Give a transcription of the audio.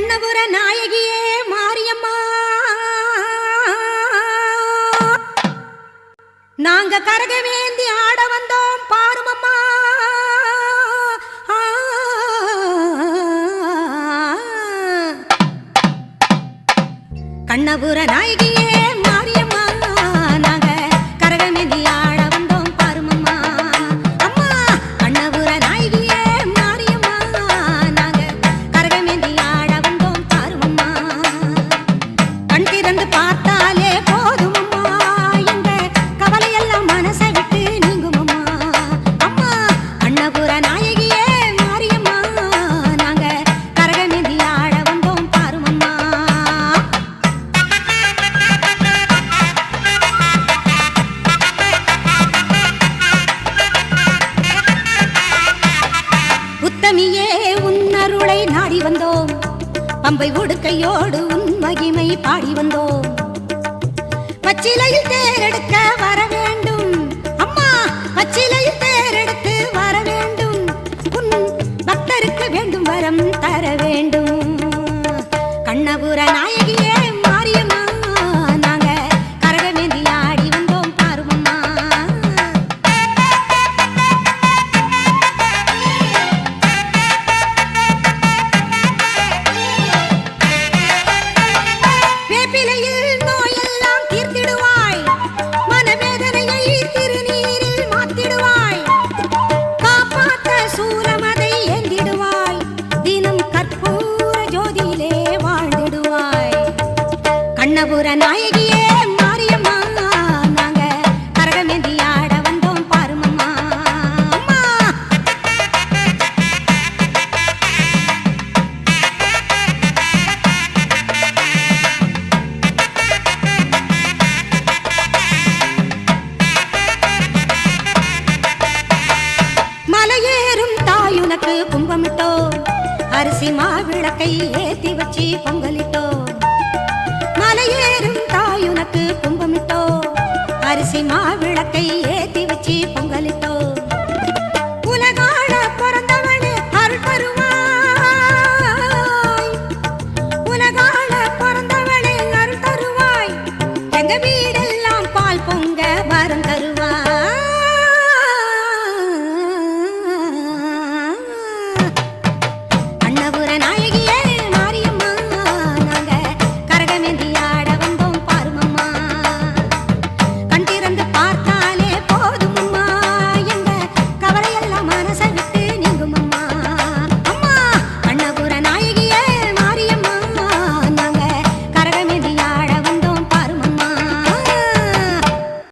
கண்ணபுர நாயகியே மாரியம்மா, நாங்க கரகவேந்தி ஆட வந்தோம் பாருமம்மா. கண்ணபுர நாயகியே மாரியம்மா, நாங்க கரகவேந்தி ஆட வந்தோம் பாருமம்மா. அம்மா கண்ணபுர நாயகியே மாரியம்மா, நாங்க கரகவேந்தி ஆட வந்தோம் பாருமம்மா. கண் திறந்து பார்த்தாலே போதுமம்மா, எங்க கவலையெல்லாம் மனசை விட்டு நீங்குமம்மா. அம்மா கண்ணபுர நாயகியே மாரியம்மா, நாங்க கரகவேந்தி ஆட வந்தோம் பாருமம்மா. உத்தமியே உன்னருளை நாடி வந்தோம், பம்பை உடுக்கையோடு உன் மகிமை பாடி வந்தோம். பச்சிலையில் தேரெடுக்க வர வேண்டும் அம்மா, பச்சிலையில் தேரெடுத்து வர வேண்டும். உன் பக்தருக்கு வேண்டும் வரம் தர வேண்டும். கண்ணபுர நாயகியே மாரியம்மா, நாங்க கரகவேந்தி ஆடி வந்தோம் பாருமம்மா. வேப்பிலையில் நோயெல்லாம் தீர்த்திடுவாய், மனவேதனையை திருநீரில் மாத்திடுவாய். காப்பாற்ற சூலமதை ஏந்திடுவாய், தினம் கற்பூர ஜோதியிலே வாழ்ந்திடுவாய். கண்ணபுர நாயகியே மாரியம்மா, நாங்க கரகவேந்தி ஆட வந்தோம் பாருமம்மா. அம்மா மலையேறும் தாயுனக்கு கும்பமிட்டோ, அரிசி மாவிளக்கை ஏத்தி வச்சு பொங்கலிட்டோ. மலையேறும் தாயுனக்கு கும்பமிட்டோ, அரிசி மாவிளக்கை ஏத்தி வச்சு பொங்கலிட்டோ. உலகாள பிறந்தவனே அருள் தருவாய், உலகாள பிறந்தவனே அருள் தருவாய். எங்க